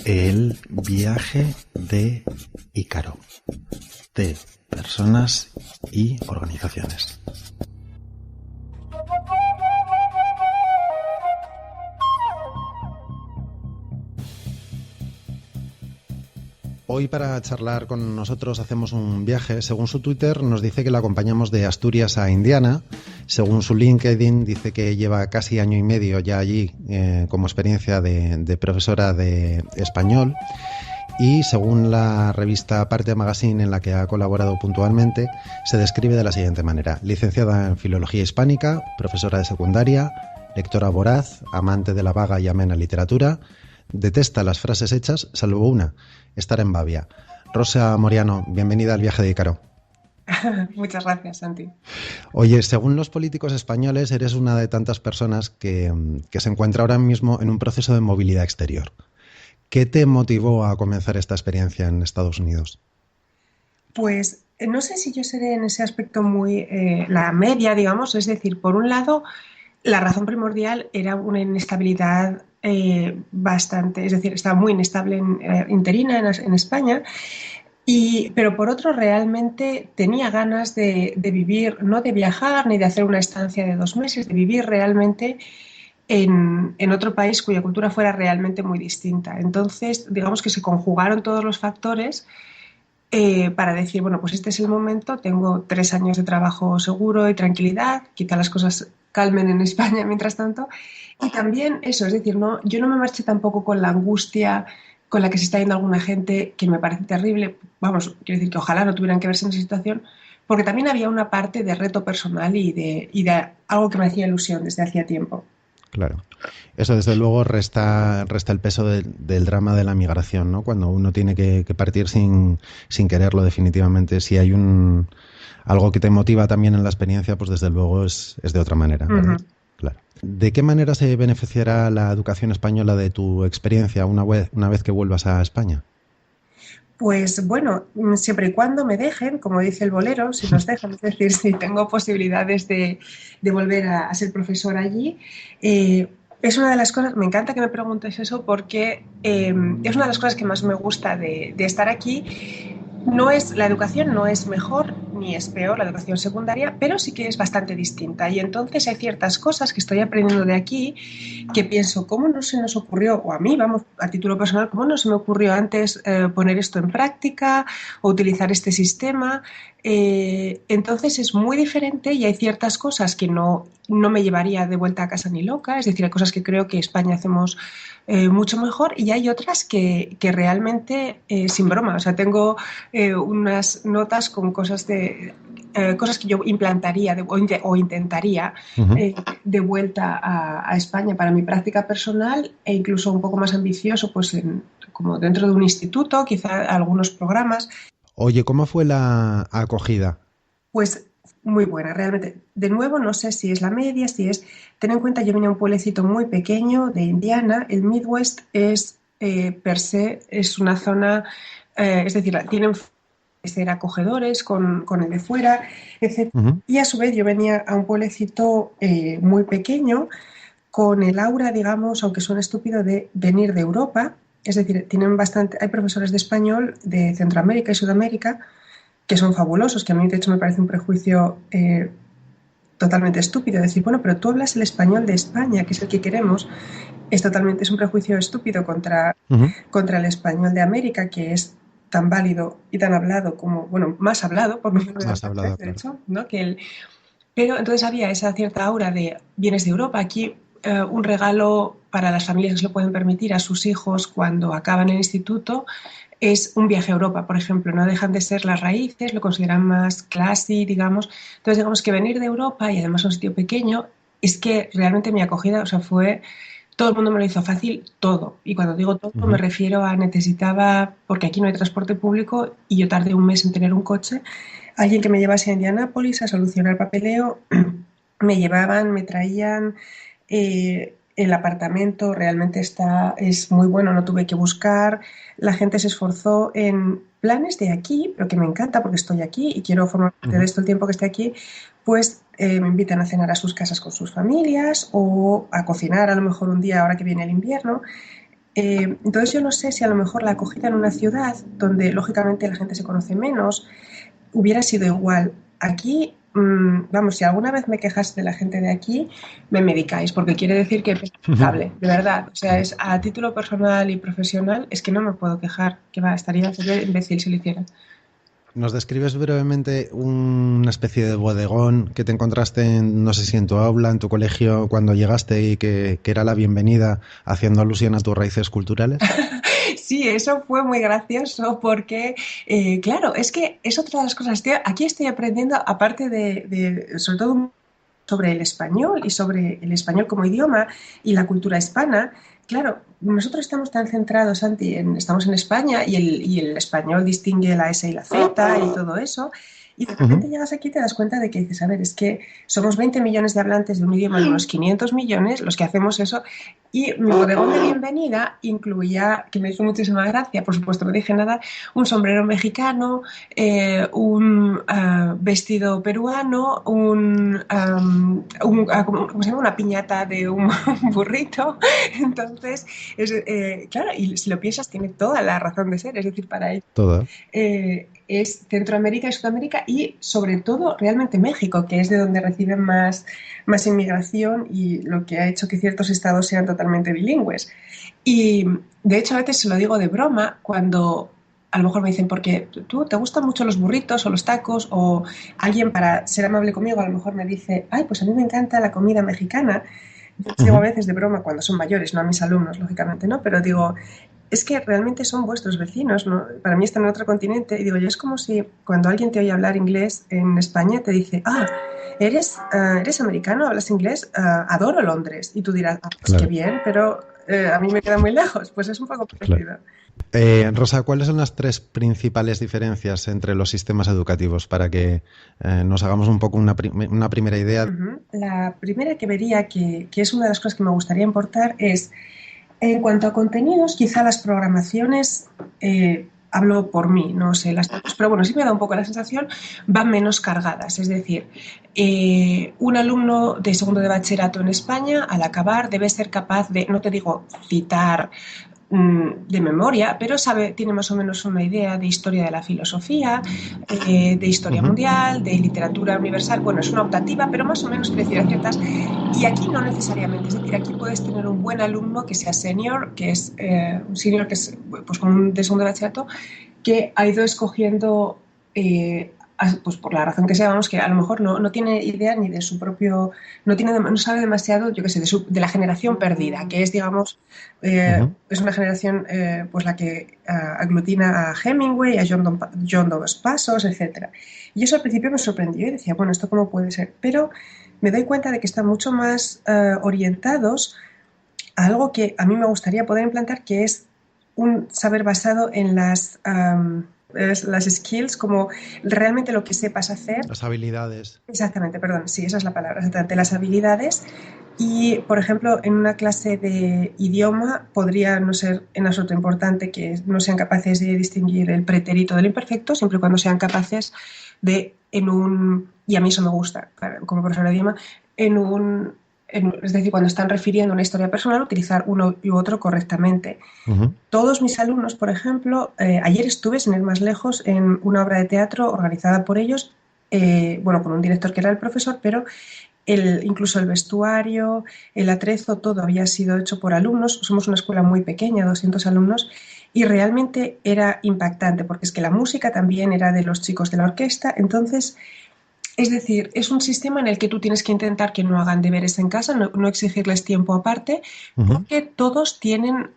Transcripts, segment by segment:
El viaje de Ícaro, de personas y organizaciones. Hoy para charlar con nosotros hacemos un viaje. Según su Twitter nos dice que la acompañamos de Asturias a Indiana. Según su LinkedIn dice que lleva casi año y medio ya allí como experiencia de profesora de español. Y según la revista Parte Magazine, en la que ha colaborado puntualmente, se describe de la siguiente manera: licenciada en Filología Hispánica, profesora de secundaria, lectora voraz, amante de la vaga y amena literatura, detesta las frases hechas, salvo una: estar en Bavia. Rosa Moriano, bienvenida al viaje de Ícaro. Muchas gracias, Santi. Oye, según los políticos españoles, eres una de tantas personas que se encuentra ahora mismo en un proceso de movilidad exterior. ¿Qué te motivó a comenzar esta experiencia en Estados Unidos? Pues no sé si yo seré en ese aspecto muy la media, digamos, es decir, por un lado, la razón primordial era una inestabilidad bastante, es decir, estaba muy inestable interina en España, pero por otro realmente tenía ganas de vivir, no de viajar ni de hacer una estancia de 2 meses, de vivir realmente en otro país cuya cultura fuera realmente muy distinta. Entonces, digamos que se conjugaron todos los factores para decir, bueno, pues este es el momento, tengo 3 años de trabajo seguro y tranquilidad, quizá las cosas calmen en España mientras tanto. Y también eso, es decir, no, yo no me marché tampoco con la angustia con la que se está yendo alguna gente, que me parece terrible. Vamos, quiero decir que ojalá no tuvieran que verse en esa situación, porque también había una parte de reto personal y de algo que me hacía ilusión desde hacía tiempo. Claro. Eso desde luego resta el peso del drama de la migración, ¿no? Cuando uno tiene que partir sin quererlo definitivamente. Si hay algo que te motiva también en la experiencia, pues desde luego es de otra manera, ¿verdad? Ujú. Claro. ¿De qué manera se beneficiará la educación española de tu experiencia una vez que vuelvas a España? Pues bueno, siempre y cuando me dejen, como dice el bolero, si nos dejan, es decir, si tengo posibilidades de volver a ser profesor allí, es una de las cosas, me encanta que me preguntes eso porque es una de las cosas que más me gusta de estar aquí. No es, la educación no es mejor ni es peor, la educación secundaria, pero sí que es bastante distinta. Y entonces hay ciertas cosas que estoy aprendiendo de aquí que pienso, ¿cómo no se nos ocurrió, o a mí, vamos, a título personal, cómo no se me ocurrió antes poner esto en práctica o utilizar este sistema? Entonces es muy diferente y hay ciertas cosas que no me llevaría de vuelta a casa ni loca, es decir, hay cosas que creo que España hacemos mucho mejor y hay otras que realmente, sin broma, o sea, tengo unas notas con cosas que yo implantaría o intentaría Ujú. de vuelta a España para mi práctica personal e incluso un poco más ambicioso, pues como dentro de un instituto, quizá algunos programas, Oye, ¿cómo fue la acogida? pues muy buena, realmente. De nuevo, no sé si es la media, si es... Ten en cuenta, yo venía a un pueblecito muy pequeño de Indiana, el Midwest es per se, es una zona, es decir, tienen ser acogedores con el de fuera, etc. Ujú. Y a su vez yo venía a un pueblecito muy pequeño con el aura, digamos, aunque suene estúpido, de venir de Europa. Es decir, tienen bastante, hay profesores de español de Centroamérica y Sudamérica que son fabulosos, que a mí de hecho me parece un prejuicio totalmente estúpido. Decir, bueno, pero tú hablas el español de España, que es el que queremos. Es un prejuicio estúpido Ujú. contra el español de América, que es tan válido y tan hablado como, bueno, más hablado, por no Más decirlo hablado, de claro. hecho, ¿no? Pero entonces había esa cierta aura de vienes de Europa, aquí un regalo para las familias que se lo pueden permitir a sus hijos cuando acaban el instituto es un viaje a Europa, por ejemplo, no dejan de ser las raíces, lo consideran más classy, digamos. Entonces, digamos que venir de Europa y además a un sitio pequeño, es que realmente mi acogida, o sea, fue, todo el mundo me lo hizo fácil, todo. Y cuando digo todo, me Ujú. refiero a necesitaba, porque aquí no hay transporte público y yo tardé un mes en tener un coche, alguien que me llevase a Indianápolis a solucionar papeleo, me llevaban, me traían, el apartamento realmente es muy bueno, no tuve que buscar, la gente se esforzó en planes de aquí, pero que me encanta porque estoy aquí y quiero formar parte de Ujú. esto el tiempo que esté aquí, pues me invitan a cenar a sus casas con sus familias o a cocinar a lo mejor un día ahora que viene el invierno. Entonces yo no sé si a lo mejor la acogida en una ciudad donde lógicamente la gente se conoce menos hubiera sido igual. Aquí, vamos, si alguna vez me quejas de la gente de aquí, me medicáis, porque quiere decir que es impecable, de verdad. O sea, es a título personal y profesional, es que no me puedo quejar, que va, sería imbécil si lo hiciera. ¿Nos describes brevemente una especie de bodegón que te encontraste en, no sé si en tu aula, en tu colegio, cuando llegaste y que era la bienvenida, haciendo alusión a tus raíces culturales? Sí, eso fue muy gracioso porque, claro, es que es otra de las cosas. Aquí estoy aprendiendo, aparte sobre todo sobre el español y sobre el español como idioma y la cultura hispana. Claro, nosotros estamos tan centrados, Santi, estamos en España y el español distingue la S y la Z y todo eso. Y de repente Ujú. llegas aquí y te das cuenta de que dices, a ver, es que somos 20 millones de hablantes de un idioma de unos 500 millones los que hacemos eso. Y mi bodegón de bienvenida incluía, que me hizo muchísima gracia, por supuesto no dije nada, un sombrero mexicano, un vestido peruano, ¿cómo se llama? Una piñata de un burrito. Entonces, claro, y si lo piensas, tiene toda la razón de ser. Es decir, para ellos Todo. es Centroamérica y Sudamérica y sobre todo realmente México, que es de donde reciben más inmigración y lo que ha hecho que ciertos estados sean totalmente bilingües. Y de hecho a veces se lo digo de broma cuando a lo mejor me dicen, porque tú te gustan mucho los burritos o los tacos, o alguien para ser amable conmigo a lo mejor me dice, ay, pues a mí me encanta la comida mexicana. Yo les digo a Ujú. veces de broma cuando son mayores, no a mis alumnos, lógicamente, ¿no? Pero digo, es que realmente son vuestros vecinos, ¿no? Para mí están en otro continente. Y digo, yo es como si cuando alguien te oye hablar inglés en España te dice, eres americano, hablas inglés, adoro Londres. Y tú dirás, ah, pues qué Claro, bien, pero a mí me queda muy lejos. Pues es un poco claro. parecido. Rosa, ¿cuáles son las tres principales diferencias entre los sistemas educativos para que nos hagamos un poco una primera idea? Ujú. La primera que vería, que es una de las cosas que me gustaría importar, es en cuanto a contenidos, quizá las programaciones, hablo por mí, no sé las datos, pero bueno, sí me da un poco la sensación, van menos cargadas. Es decir, un alumno de segundo de bachillerato en España, al acabar, debe ser capaz de, no te digo citar de memoria, pero tiene más o menos una idea de historia de la filosofía, de historia Ujú. mundial, de literatura universal. Bueno, es una optativa, pero más o menos quiere decir a ciertas. Y aquí no necesariamente, es decir, aquí puedes tener un buen alumno que sea senior, que es un senior que es pues como un de segundo de bachillerato, que ha ido escogiendo, pues por la razón que sea, vamos, que a lo mejor no tiene idea ni de su propio, no sabe demasiado, yo qué sé, de la generación perdida, que es, digamos, Ujú. es una generación pues la que aglutina a Hemingway, a John Dos Passos, etcétera. Y eso al principio me sorprendió y decía, bueno, ¿esto cómo puede ser? Pero me doy cuenta de que están mucho más orientados a algo que a mí me gustaría poder implantar, que es un saber basado en las skills, como realmente lo que sepas hacer. Las habilidades. Exactamente, perdón, sí, esa es la palabra, exactamente, las habilidades. Y, por ejemplo, en una clase de idioma podría no ser en absoluto importante que no sean capaces de distinguir el pretérito del imperfecto, siempre y cuando sean capaces de, y a mí eso me gusta como profesora de idioma, en un, es decir, cuando están refiriendo una historia personal, utilizar uno y otro correctamente. Ujú. Todos mis alumnos, por ejemplo, ayer estuve, sin ir más lejos, en una obra de teatro organizada por ellos, bueno, con un director que era el profesor, pero incluso el vestuario, el atrezo, todo había sido hecho por alumnos. Somos una escuela muy pequeña, 200 alumnos, y realmente era impactante, porque es que la música también era de los chicos de la orquesta. Entonces, es decir, es un sistema en el que tú tienes que intentar que no hagan deberes en casa, no exigirles tiempo aparte, Ujú. porque todos tienen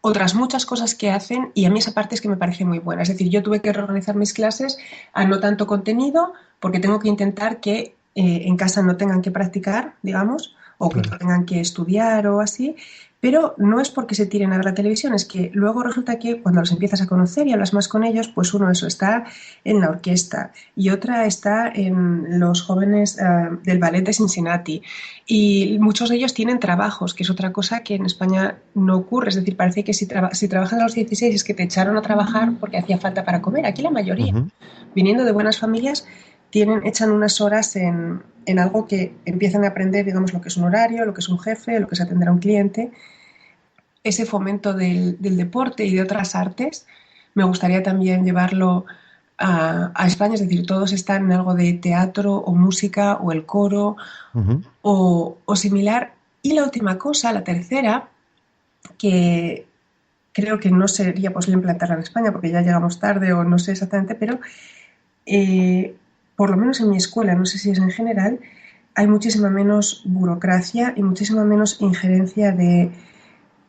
otras muchas cosas que hacen y a mí esa parte es que me parece muy buena. Es decir, yo tuve que reorganizar mis clases a no tanto contenido porque tengo que intentar que en casa no tengan que practicar, digamos, o que Claro. no tengan que estudiar o así, pero no es porque se tiren a ver la televisión, es que luego resulta que cuando los empiezas a conocer y hablas más con ellos, pues uno eso está en la orquesta y otra está en los jóvenes del ballet de Cincinnati y muchos de ellos tienen trabajos, que es otra cosa que en España no ocurre. Es decir, parece que si trabajas a los 16 es que te echaron a trabajar porque hacía falta para comer. Aquí la mayoría, Ujú. viniendo de buenas familias, echan unas horas en algo que empiezan a aprender, digamos, lo que es un horario, lo que es un jefe, lo que es atender a un cliente. ese fomento del deporte y de otras artes. Me gustaría también llevarlo a España, es decir, todos están en algo de teatro o música o el coro Ujú. o similar. Y la última cosa, la tercera, que creo que no sería posible implantarla en España porque ya llegamos tarde o no sé exactamente, pero eh, por lo menos en mi escuela, no sé si es en general, hay muchísima menos burocracia y muchísima menos injerencia de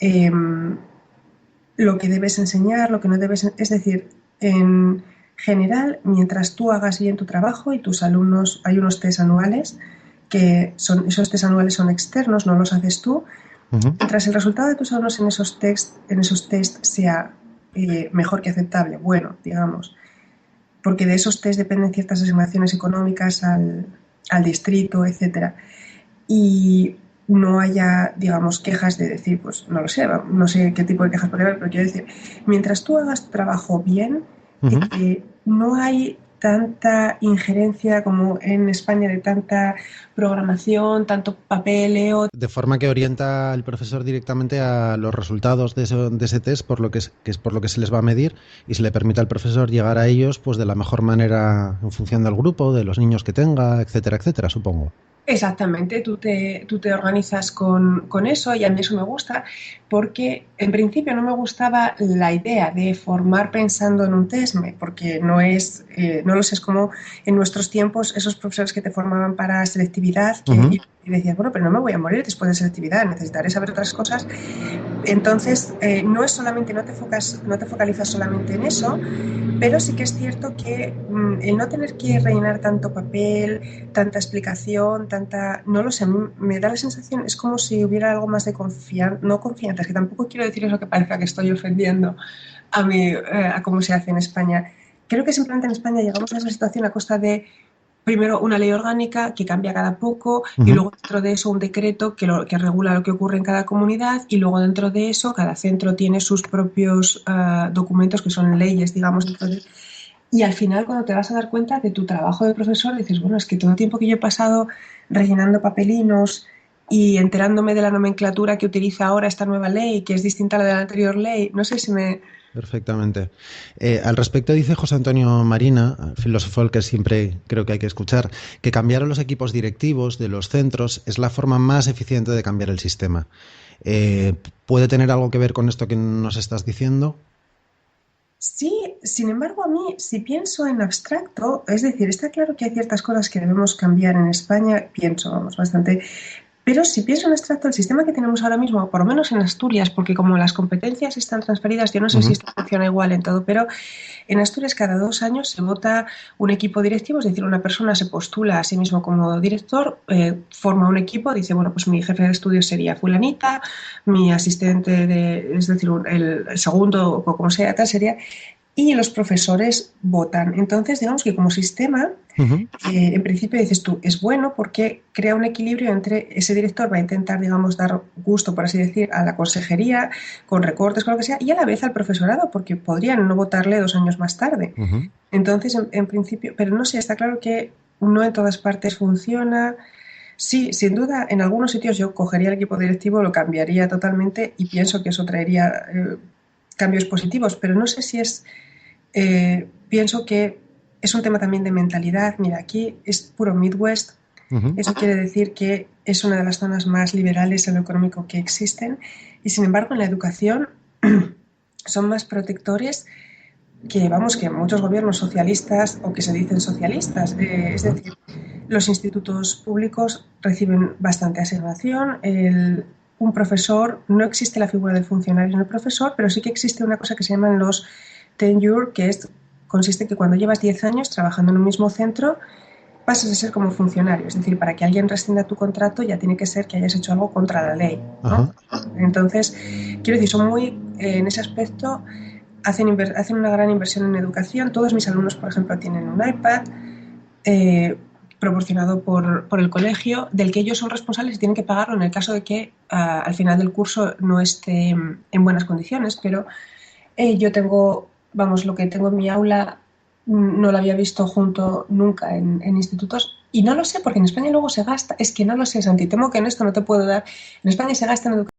eh, lo que debes enseñar, lo que no debes. Es decir, en general, mientras tú hagas bien tu trabajo y tus alumnos, hay unos test anuales, que son, esos test anuales son externos, no los haces tú. Ujú. Mientras el resultado de tus alumnos en esos test sea mejor que aceptable, bueno, digamos, porque de esos test dependen ciertas asignaciones económicas al distrito, etcétera, y no haya, digamos, quejas de decir, pues no lo sé, no sé qué tipo de quejas puede haber, pero quiero decir, mientras tú hagas tu trabajo bien, Ujú. no hay tanta injerencia como en España de tanta programación, tanto papeleo. De forma que orienta al profesor directamente a los resultados de ese test, por lo que es por lo que se les va a medir, y se le permite al profesor llegar a ellos pues de la mejor manera en función del grupo, de los niños que tenga, etcétera, etcétera, supongo. Exactamente, tú te organizas con eso y a mí eso me gusta porque en principio no me gustaba la idea de formar pensando en un TESME porque no es, no lo sé, es como en nuestros tiempos esos profesores que te formaban para selectividad Ujú. y decías, bueno, pero no me voy a morir después de selectividad, necesitaré saber otras cosas. Entonces, no es solamente, no te focalizas solamente en eso, pero sí que es cierto que el no tener que rellenar tanto papel, tanta explicación, tanta, no lo sé, me da la sensación, es como si hubiera algo más de confianza, no confianza, es que tampoco quiero decir eso que parezca que estoy ofendiendo a cómo se hace en España. Creo que simplemente en España llegamos a esa situación a costa de primero una ley orgánica que cambia cada poco y Ujú. luego dentro de eso un decreto que regula lo que ocurre en cada comunidad y luego dentro de eso cada centro tiene sus propios documentos que son leyes, digamos. Entonces, y al final cuando te vas a dar cuenta de tu trabajo de profesor dices, bueno, es que todo el tiempo que yo he pasado rellenando papelinos y enterándome de la nomenclatura que utiliza ahora esta nueva ley, que es distinta a la de la anterior ley, no sé si me... Perfectamente. Al respecto dice José Antonio Marina, filósofo al que siempre creo que hay que escuchar, que cambiar a los equipos directivos de los centros es la forma más eficiente de cambiar el sistema. Eh, ¿Puede tener algo que ver con esto que nos estás diciendo? Sí, sin embargo, a mí, si pienso en abstracto, es decir, está claro que hay ciertas cosas que debemos cambiar en España, pienso, vamos, bastante, pero si pienso en abstracto, el sistema que tenemos ahora mismo, por lo menos en Asturias, porque como las competencias están transferidas, yo no sé si Ujú. esto funciona igual en todo, pero en Asturias cada 2 años se vota un equipo directivo, es decir, una persona se postula a sí mismo como director, forma un equipo, dice, bueno, pues mi jefe de estudios sería fulanita, mi asistente, es decir, el segundo o como sea, tal sería, y los profesores votan. Entonces, digamos que como sistema, Ujú. en principio dices tú, es bueno porque crea un equilibrio entre ese director va a intentar, digamos, dar gusto, por así decir, a la consejería, con recortes, con lo que sea, y a la vez al profesorado, porque podrían no votarle 2 años más tarde. Ujú. Entonces, en principio, pero no sé, está claro que no en todas partes funciona. Sí, sin duda, en algunos sitios yo cogería el equipo directivo, lo cambiaría totalmente y pienso que eso traería cambios positivos, pero no sé si es pienso que es un tema también de mentalidad. Mira, aquí es puro Midwest. Ujú. Eso quiere decir que es una de las zonas más liberales en lo económico que existen y sin embargo en la educación son más protectores que, vamos, que muchos gobiernos socialistas o que se dicen socialistas. Es Ujú. decir, los institutos públicos reciben bastante asignación. Un profesor, no existe la figura del funcionario en el profesor, pero sí que existe una cosa que se llaman los tenure, que consiste en que cuando llevas 10 años trabajando en un mismo centro, pasas a ser como funcionario. Es decir, para que alguien rescinda tu contrato ya tiene que ser que hayas hecho algo contra la ley, ¿no? Ajá. Entonces, quiero decir, son muy, en ese aspecto, hacen una gran inversión en educación. Todos mis alumnos, por ejemplo, tienen un iPad proporcionado por el colegio, del que ellos son responsables y tienen que pagarlo en el caso de que al final del curso no esté en buenas condiciones. Pero yo tengo, vamos, lo que tengo en mi aula no lo había visto junto nunca en institutos. Y no lo sé, porque en España luego se gasta, es que no lo sé, Santi, temo que en esto no te puedo dar. En España se gasta en educación